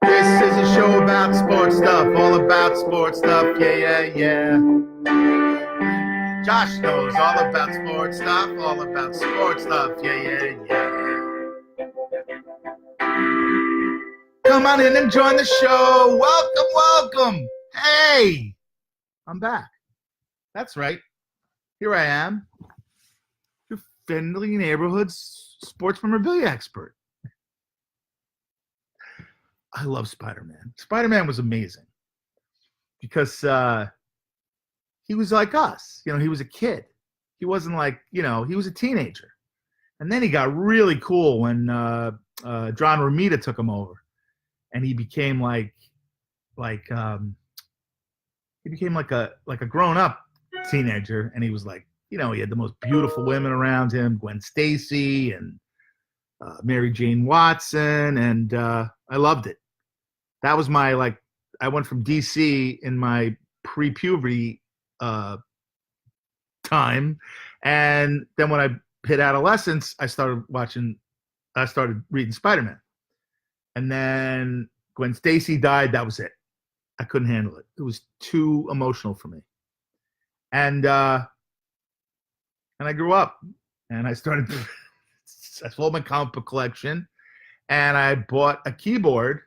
This is a show about sports stuff, all about sports stuff. Yeah, yeah, yeah. Josh knows all about sports stuff, all about sports stuff. Yeah, yeah, yeah. Come on in and join the show. Welcome, welcome. Hey, I'm back. That's right. Here I am, your friendly neighborhood sports memorabilia expert. I love Spider-Man. Spider-Man was amazing because he was like us. You know, he was a kid. He wasn't like, he was a teenager. And then he got really cool when John Romita took him over, and he became like he became like a grown-up teenager, and he was like, he had the most beautiful women around him, Gwen Stacy and Mary Jane Watson, and I loved it. That was my I went from DC in my pre-puberty time, and then when I hit adolescence, I started reading Spider-Man, and then Gwen Stacy died. That was it. I couldn't handle it. It was too emotional for me, and I grew up, and I started. I sold my comic book collection, and I bought a keyboard.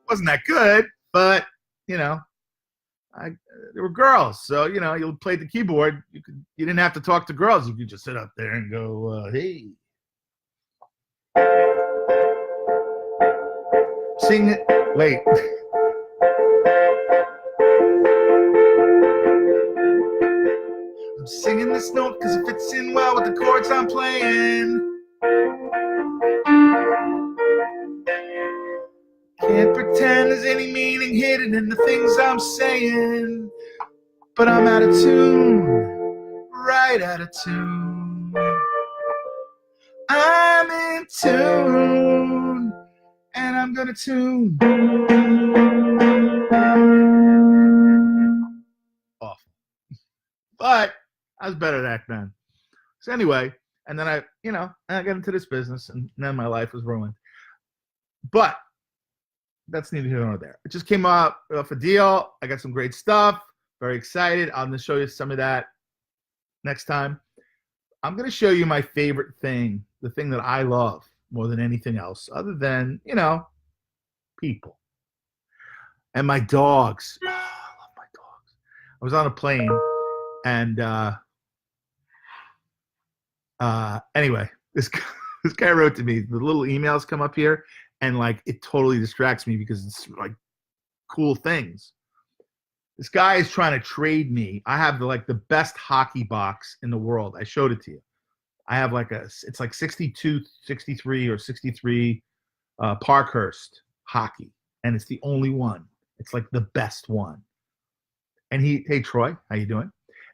Wasn't that good, but there were girls, so you played the keyboard. You didn't have to talk to girls. You could just sit up there and go, "Hey, sing it." Wait. I'm singing this note because it fits in well with the chords I'm playing. Can't pretend there's any meaning hidden in the things I'm saying, but I'm out of tune, right out of tune. I'm in tune, and I'm gonna tune. Awful. But I was better back then. So anyway, and then I got into this business, and then my life was ruined. But that's neither here nor there. It just came up off a deal. I got some great stuff. Very excited. I'm going to show you some of that next time. I'm going to show you my favorite thing, the thing that I love more than anything else, other than, people. And my dogs. Oh, I love my dogs. I was on a plane, and anyway, this guy wrote to me. The little emails come up here, and it totally distracts me because it's like cool things. This guy is trying to trade me. I have the best hockey box in the world. I showed it to you. I have it's like 62, 63 or 63 Parkhurst hockey, and it's the only one. It's like the best one. And hey Troy, how you doing?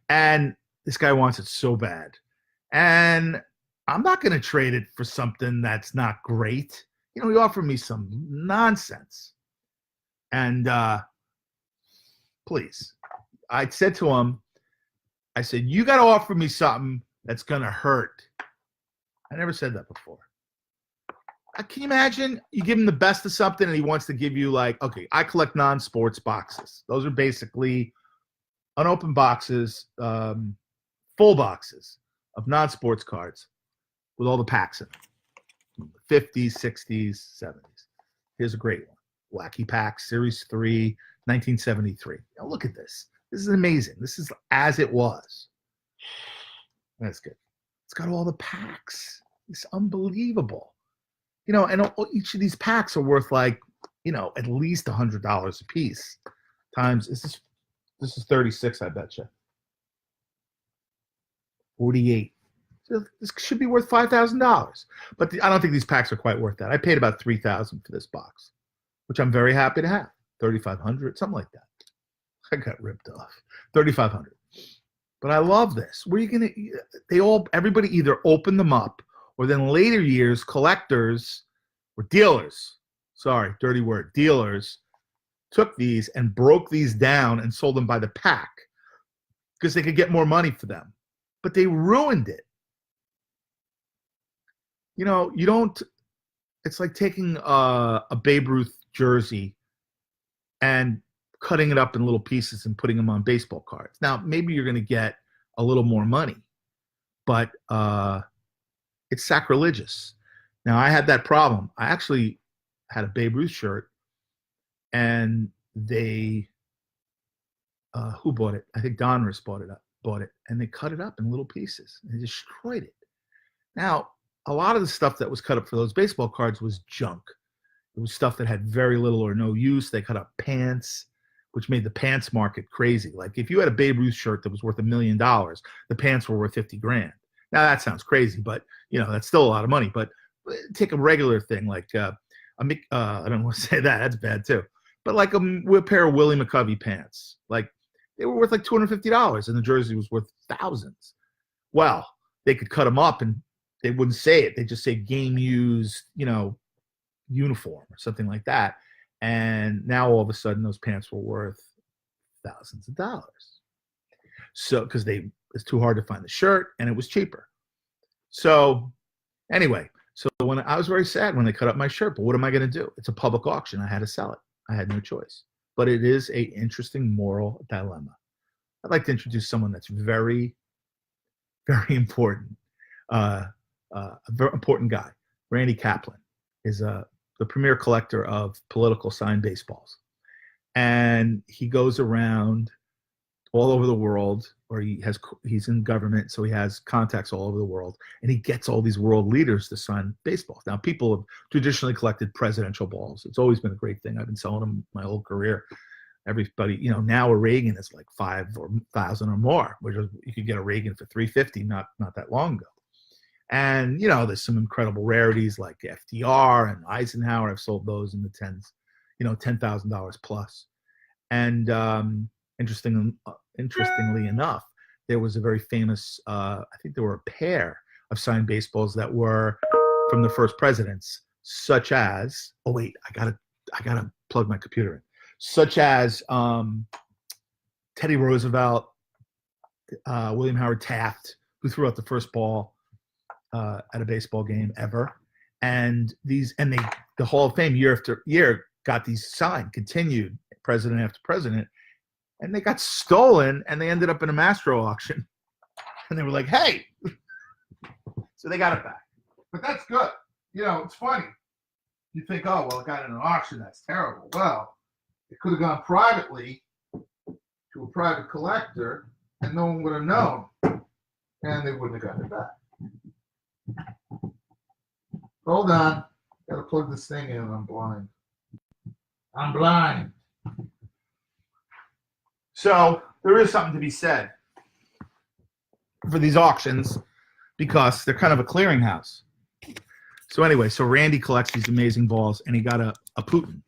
And this guy wants it so bad, and I'm not going to trade it for something that's not great. He offered me some nonsense. And please, I said to him, I said, you got to offer me something that's going to hurt. I never said that before. Can you imagine? You give him the best of something, and he wants to give you okay, I collect non-sports boxes. Those are basically unopened boxes, full boxes of non-sports cards with all the packs in them. 50s, 60s, 70s. Here's a great one. Wacky Pack, Series 3, 1973. Now look at this. This is amazing. This is as it was. That's good. It's got all the packs. It's unbelievable. And each of these packs are worth at least $100 a piece. Times, this is 36, I bet you. 48. This should be worth $5,000, but I don't think these packs are quite worth that. I paid about $3,000 for this box, which I'm very happy to have. $3,500, something like that. I got ripped off. $3,500. But I love this. Where are you gonna? Everybody either opened them up, or then later years, collectors or dealers. Sorry, dirty word. Dealers took these and broke these down and sold them by the pack because they could get more money for them. But they ruined it. You know, you don't, it's like taking a Babe Ruth jersey and cutting it up in little pieces and putting them on baseball cards. Now, maybe you're going to get a little more money, but it's sacrilegious. Now, I had that problem. I actually had a Babe Ruth shirt, and they, who bought it? I think Donruss bought it, and they cut it up in little pieces and they destroyed it. Now, a lot of the stuff that was cut up for those baseball cards was junk. It was stuff that had very little or no use. They cut up pants, which made the pants market crazy. Like if you had a Babe Ruth shirt that was worth $1 million, the pants were worth 50 grand. Now that sounds crazy, but you know, that's still a lot of money. But take a regular thing like I don't want to say that, that's bad too. But like a pair of Willie McCovey pants, like they were worth like $250 and the jersey was worth thousands. Well, they could cut them up and they wouldn't say it. They just say game used, you know, uniform or something like that. And now all of a sudden those pants were worth thousands of dollars. So, because it's too hard to find the shirt and it was cheaper. So anyway, so when I was very sad when they cut up my shirt, but what am I going to do? It's a public auction. I had to sell it. I had no choice. But it is a interesting moral dilemma. I'd like to introduce someone that's very, very important. A very important guy. Randy Kaplan is the premier collector of political signed baseballs. And he goes around all over the world, or he's in government, so he has contacts all over the world, and he gets all these world leaders to sign baseballs. Now, people have traditionally collected presidential balls. It's always been a great thing. I've been selling them my whole career. Everybody, you know, now a Reagan is like 5,000 or more, which is, you could get a Reagan for $350 not that long ago. And, you know, there's some incredible rarities like FDR and Eisenhower. I've sold those in the tens, you know, $10,000 plus. And interestingly enough, there was a very famous, I think there were a pair of signed baseballs that were from the first presidents, such as, oh wait, I gotta plug my computer in, such as Teddy Roosevelt, William Howard Taft, who threw out the first ball at a baseball game ever, and the Hall of Fame year after year got these signed, continued president after president, and they got stolen, and they ended up in a Mastro auction, and they were like, hey, so they got it back. But that's good. You know, it's funny. You think, oh, well, it got in an auction. That's terrible. Well, it could have gone privately to a private collector, and no one would have known, and they wouldn't have gotten it back. Hold on. Gotta plug this thing in. I'm blind. So there is something to be said for these auctions because they're kind of a clearinghouse. So anyway, so Randy collects these amazing balls, and he got a Putin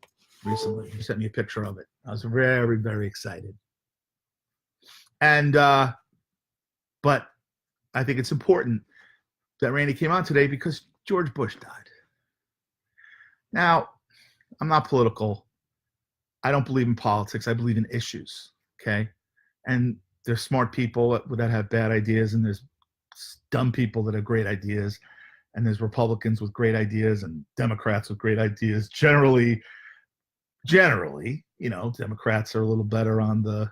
recently. He sent me a picture of it. I was very, very excited. And but I think it's important that Randy came on today because George Bush died. Now, I'm not political. I don't believe in politics. I believe in issues, okay? And there's smart people that have bad ideas, and there's dumb people that have great ideas, and there's Republicans with great ideas and Democrats with great ideas. Generally, you know, Democrats are a little better on the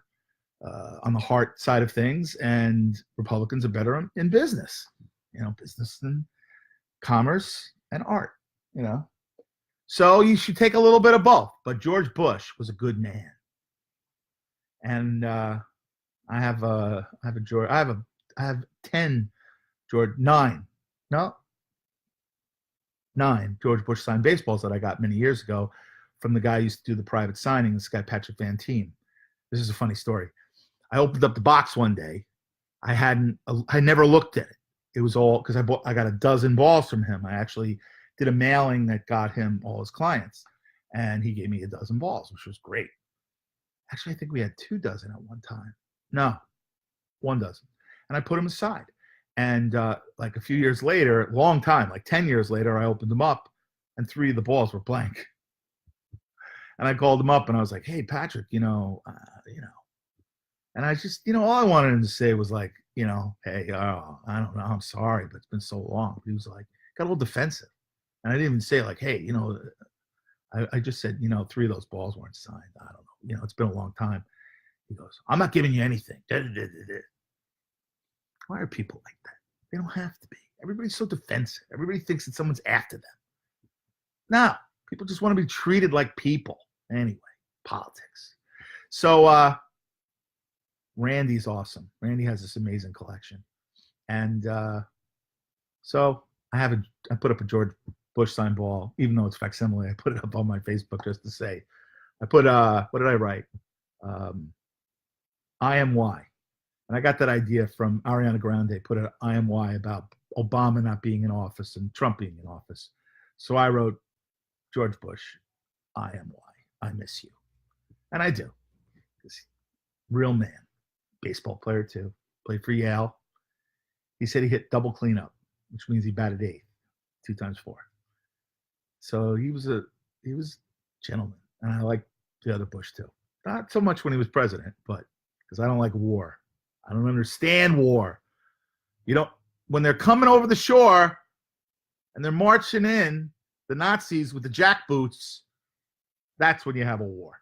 heart side of things, and Republicans are better in business. You know, business and commerce and art, you know. So you should take a little bit of both. But George Bush was a good man. And I have 9 George Bush signed baseballs that I got many years ago from the guy who used to do the private signing, this guy Patrick Van Teen. This is a funny story. I opened up the box one day. I never looked at it. It was all because I got a dozen balls from him. I actually did a mailing that got him all his clients, and he gave me a dozen balls, which was great. Actually, I think we had 2 dozen at one time. No, 1 dozen. And I put them aside. And like a few years later, long time, like 10 years later, I opened them up, and 3 of the balls were blank. And I called him up and I was like, hey, Patrick, and I just, all I wanted him to say was like, hey, I don't know, I'm sorry, but it's been so long. He was like, got a little defensive. And I didn't even say like, hey, I just said, 3 of those balls weren't signed. I don't know. It's been a long time. He goes, I'm not giving you anything. Why are people like that? They don't have to be. Everybody's so defensive. Everybody thinks that someone's after them. No, people just want to be treated like people. Anyway, politics. So Randy's awesome. Randy has this amazing collection. And so I put up a George Bush signed ball, even though it's facsimile. I put it up on my Facebook just to say. I put, what did I write? I am why. And I got that idea from Ariana Grande, put an I am why about Obama not being in office and Trump being in office. So I wrote, George Bush, I am why. I miss you. And I do. Real man. Baseball player too. Played for Yale. He said he hit double cleanup, which means he batted 8th, 2 times 4. So he was a gentleman. And I like the other Bush too. Not so much when he was president, but because I don't like war. I don't understand war. When they're coming over the shore and they're marching in, the Nazis with the jackboots, that's when you have a war.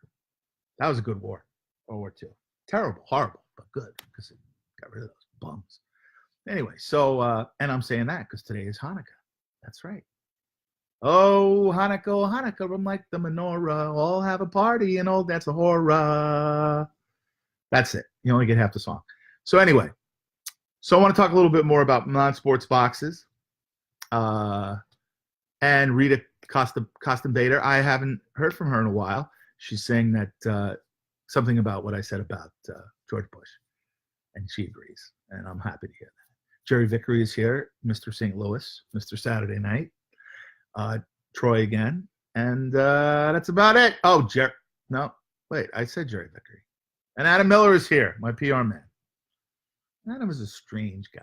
That was a good war, World War II. Terrible, horrible, but good because it got rid of those bums. Anyway, so, and I'm saying that because today is Hanukkah. That's right. Oh, Hanukkah, I'm like the menorah. All have a party and all that's a horror. That's it. You only get half the song. So anyway, I want to talk a little bit more about non-sports boxes. And Rita Costin Bader, I haven't heard from her in a while. She's saying that something about what I said about George Bush. And she agrees. And I'm happy to hear that. Jerry Vickery is here, Mr. St. Louis, Mr. Saturday Night. Troy again. And that's about it. Oh, I said Jerry Vickery. And Adam Miller is here, my PR man. Adam is a strange guy,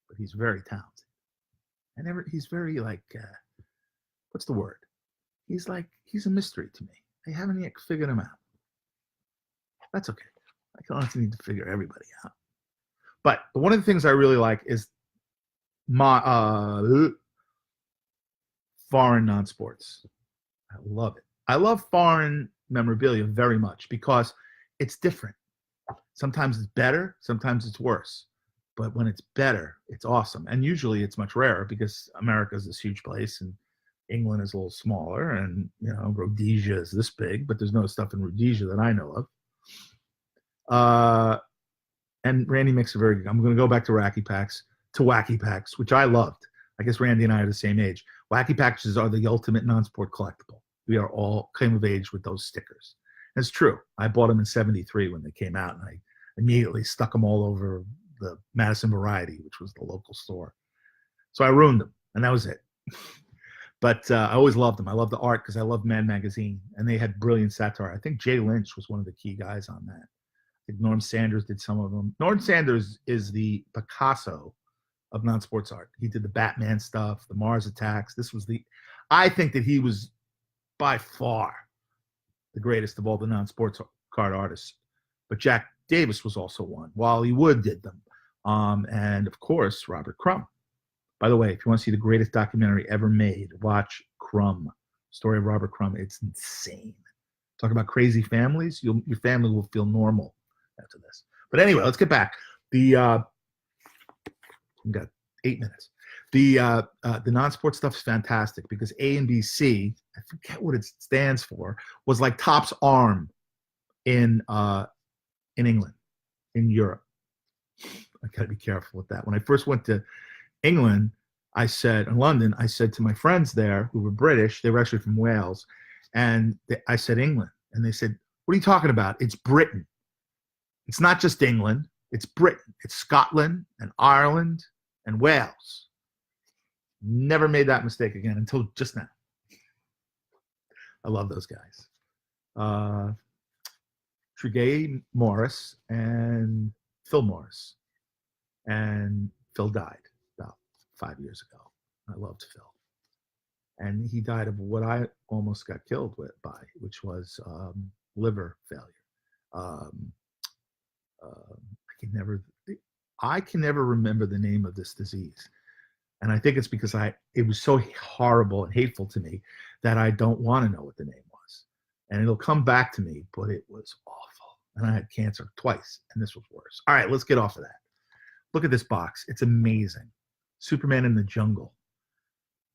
but he's very talented. He's very like, what's the word? He's a mystery to me. I haven't yet figured him out. That's okay. I don't need to figure everybody out. But one of the things I really like is my foreign non-sports. I love it. I love foreign memorabilia very much because it's different. Sometimes it's better, sometimes it's worse. But when it's better, it's awesome. And usually it's much rarer because America is this huge place and England is a little smaller and, Rhodesia is this big, but there's no stuff in Rhodesia that I know of. And Randy makes a very good, I'm going to go back to Wacky Packs, which I loved. I guess Randy and I are the same age. Wacky Packs are the ultimate non-sport collectible. We are all came of age with those stickers. And it's true. I bought them in 73 when they came out, and I immediately stuck them all over the Madison Variety, which was the local store. So I ruined them, and that was it. But I always loved them. I love the art because I love Mad Magazine, and they had brilliant satire. I think Jay Lynch was one of the key guys on that. I think Norm Sanders did some of them. Norm Sanders is the Picasso of non-sports art. He did the Batman stuff, the Mars Attacks. I think that he was by far the greatest of all the non-sports card artists. But Jack Davis was also one. Wally Wood did them. And, of course, Robert Crumb. By the way, if you want to see the greatest documentary ever made, watch Crumb. Story of Robert Crumb. It's insane. Talk about crazy families. Your family will feel normal after this. But anyway, let's get back. We've got 8 minutes. The non-sport stuff is fantastic because A and B C, I forget what it stands for, was like Topps Arm in England, in Europe. I gotta be careful with that. When I first went to England, in London, I said to my friends there who were British, they were actually from Wales, and I said England, and they said, "What are you talking about? It's Britain. It's not just England. It's Britain. It's Scotland and Ireland and Wales." Never made that mistake again until just now. I love those guys. Trigay Morris and Phil Morris. And Phil died about 5 years ago. I loved Phil. and he died of what I almost got killed by, which was liver failure. I can never remember the name of this disease, and I think it's because it was so horrible and hateful to me that I don't want to know what the name was, and it'll come back to me. But it was awful, and I had cancer twice, and this was worse. All right, let's get off of that. Look at this box; it's amazing. Superman in the Jungle.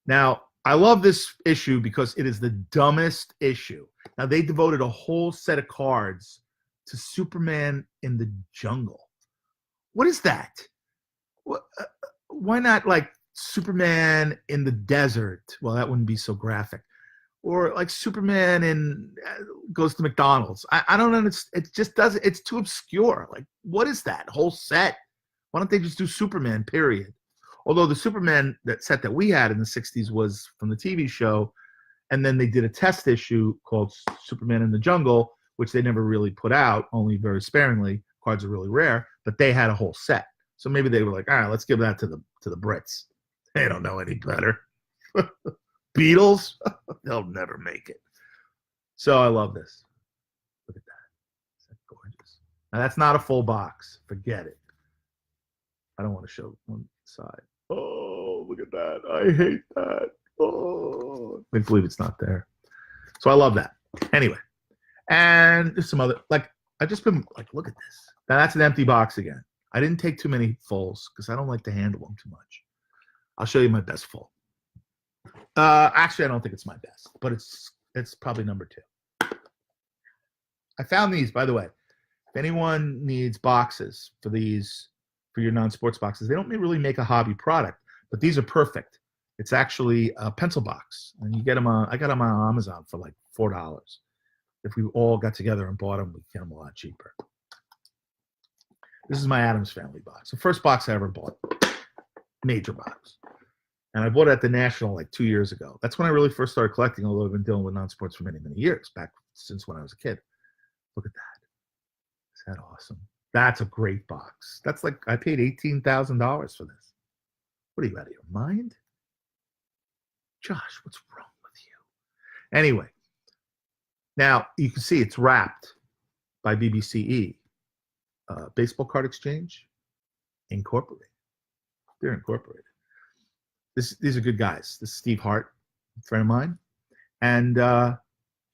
Now, I love this issue because it is the dumbest issue. Now, they devoted a whole set of cards to Superman in the Jungle. What is that? Why not like Superman in the desert? Well, that wouldn't be so graphic. Or like Superman goes to McDonald's. I don't know. It just doesn't. It's too obscure. Like, what is that whole set? Why don't they just do Superman, period? Although the Superman set that we had in the 60s was from the TV show, and then they did a test issue called Superman in the Jungle, which they never really put out, only very sparingly. Cards are really rare, but they had a whole set. So maybe they were like, all right, let's give that to the Brits. They don't know any better. Beatles, they'll never make it. So I love this. Look at that. Is that gorgeous? Now that's not a full box. Forget it. I don't want to show one side. Oh, look at that. I hate that. Oh, I believe it's not there. So I love that. Anyway, and there's some other, like, I've just been like, look at this. Now that's an empty box again. I didn't take too many fulls because I don't like to handle them too much. I'll show you my best full. Actually, I don't think it's my best, but it's probably number 2. I found these, by the way. If anyone needs boxes for these, for your non-sports boxes, they don't really make a hobby product, but these are perfect. It's actually a pencil box, and you get them on. I got them on Amazon for like $4. If we all got together and bought them, we'd get them a lot cheaper. This is my Addams Family box. The first box I ever bought, major box. And I bought it at the National like 2 years ago. That's when I really first started collecting, although I've been dealing with non-sports for many, many years, back since when I was a kid. Look at that. Is that awesome? That's a great box. That's like, I paid $18,000 for this. What are you, out of your mind? Josh, what's wrong with you? Anyway, now you can see it's wrapped by BBCE. Baseball Card Exchange, Incorporated. They're incorporated. These are good guys. This is Steve Hart, a friend of mine. And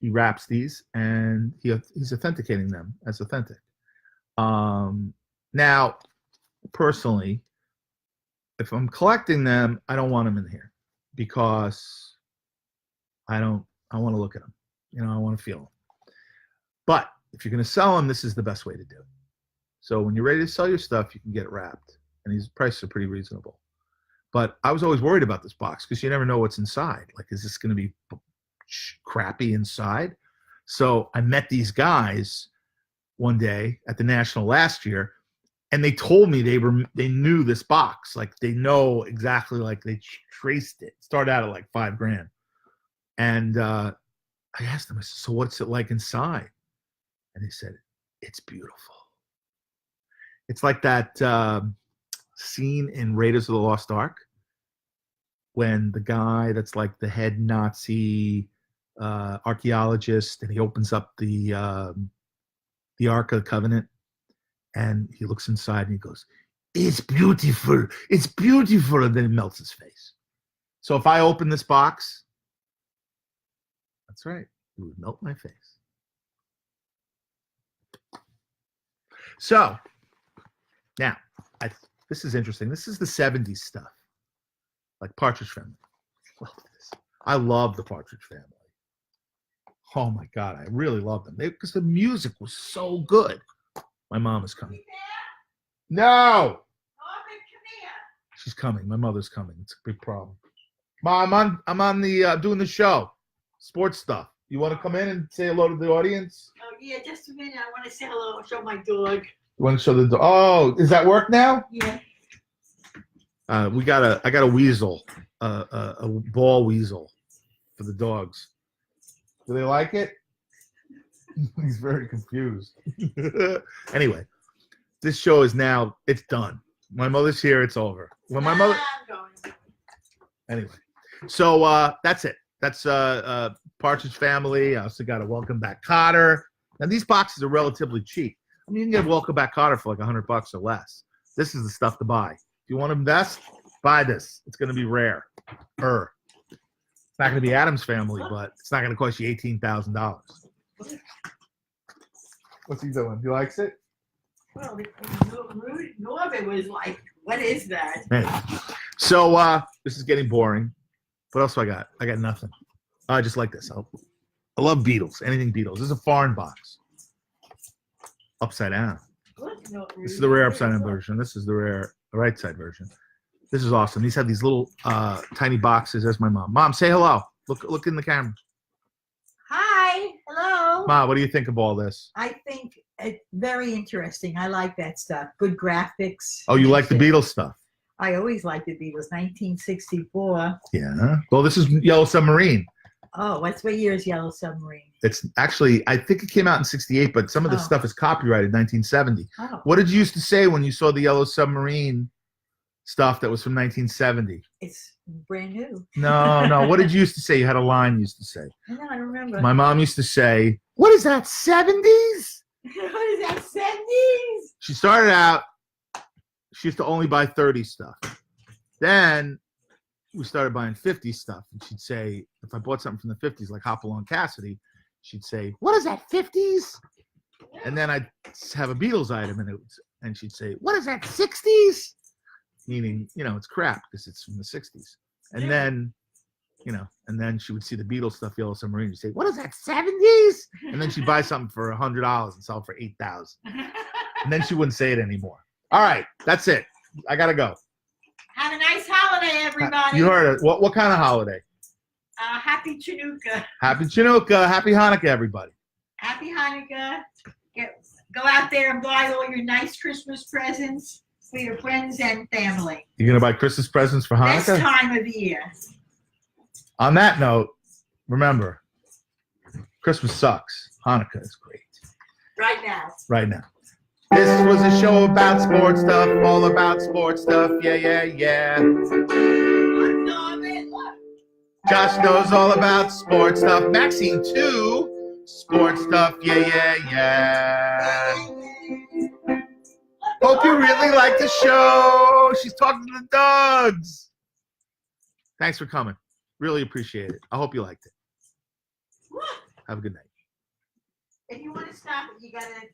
he wraps these, and he's authenticating them as authentic. Now, personally, if I'm collecting them, I don't want them in here because I want to look at them. You know, I want to feel them. But if you're going to sell them, this is the best way to do it. So when you're ready to sell your stuff, you can get it wrapped. And these prices are pretty reasonable. But I was always worried about this box because you never know what's inside. Like, is this going to be crappy inside? So I met these guys one day at the National last year, and they told me they knew this box. Like, they know exactly, like they traced it. Started out at like $5,000. And I asked them, I said, so what's it like inside? And they said, it's beautiful. It's like that scene in Raiders of the Lost Ark when the guy that's like the head Nazi archaeologist, and he opens up the Ark of the Covenant, and he looks inside and he goes, it's beautiful, it's beautiful, and then it melts his face. So if I open this box, that's right, it would melt my face. So now, this is interesting. This is the 70s stuff, like Partridge Family. I love the Partridge Family. Oh my God, I really love them because the music was so good. My mom is coming. No, she's coming. My mother's coming. It's a big problem. Mom, I'm on the doing the show, sports stuff. You want to come in and say hello to the audience? Oh yeah, just a minute. I want to say hello and show my dog. You want to show the dog? Oh, is that work now? Yeah. I got a weasel, a ball weasel for the dogs. Do they like it? He's very confused. Anyway, this show is now, it's done. My mother's here, it's over. When my mother. Anyway, so that's it. That's Partridge Family. I also got a Welcome Back Cotter. Now these boxes are relatively cheap. I mean, you can get a Welcome Back Cotter for like $100 or less. This is the stuff to buy. If you want to invest, buy this. It's going to be rare. It's not going to be Adam's Family, but it's not going to cost you $18,000. What's he doing? He likes it? Well, no of it was like, what is that? Man. So this is getting boring. What else do I got? I got nothing. I just like this. I love Beatles. Anything Beatles. This is a foreign box. Upside down. This is the rare upside down version. This is the rare right side version. This is awesome. These have these little tiny boxes. There's my mom. Mom, say hello. Look in the camera. Hi. Hello. Mom, what do you think of all this? I think it's very interesting. I like that stuff. Good graphics. Oh, you like the Beatles stuff? I always liked the Beatles. 1964. Yeah. Well, this is Yellow Submarine. Oh, what year is Yellow Submarine? It's actually, I think it came out in 68, but some of the stuff is copyrighted 1970. Oh. What did you used to say when you saw the Yellow Submarine stuff that was from 1970? It's brand new. No. What did you used to say? You had a line you used to say. I know, I remember. My mom used to say, what is that, 70s? What is that, 70s? She started out, she used to only buy 30 stuff. Then we started buying 50 stuff. And she'd say, if I bought something from the 50s, like Hopalong Cassidy, she'd say, what is that, 50s? And then I'd have a Beatles item, and she'd say, what is that, 60s? Meaning, it's crap because it's from the 60s. And then, and then she would see the Beatles stuff, Yellow Submarine, and she'd say, what is that, 70s? And then she'd buy something for $100 and sell it for $8,000. And then she wouldn't say it anymore. All right, that's it. I got to go. Have a nice holiday, everybody. You heard it. What kind of holiday? Happy Chanukah. Happy Chanukah. Happy Hanukkah, everybody. Happy Hanukkah. Go out there and buy all your nice Christmas presents for your friends and family. You're going to buy Christmas presents for Hanukkah? This time of year. On that note, remember, Christmas sucks. Hanukkah is great. Right now. Right now. This was a show about sports stuff, all about sports stuff. Yeah. Josh knows all about sports stuff. Maxine, too. Sports stuff. Yeah. Hope you really like the show. She's talking to the dogs. Thanks for coming. Really appreciate it. I hope you liked it. Have a good night. If you want to stop it, you got to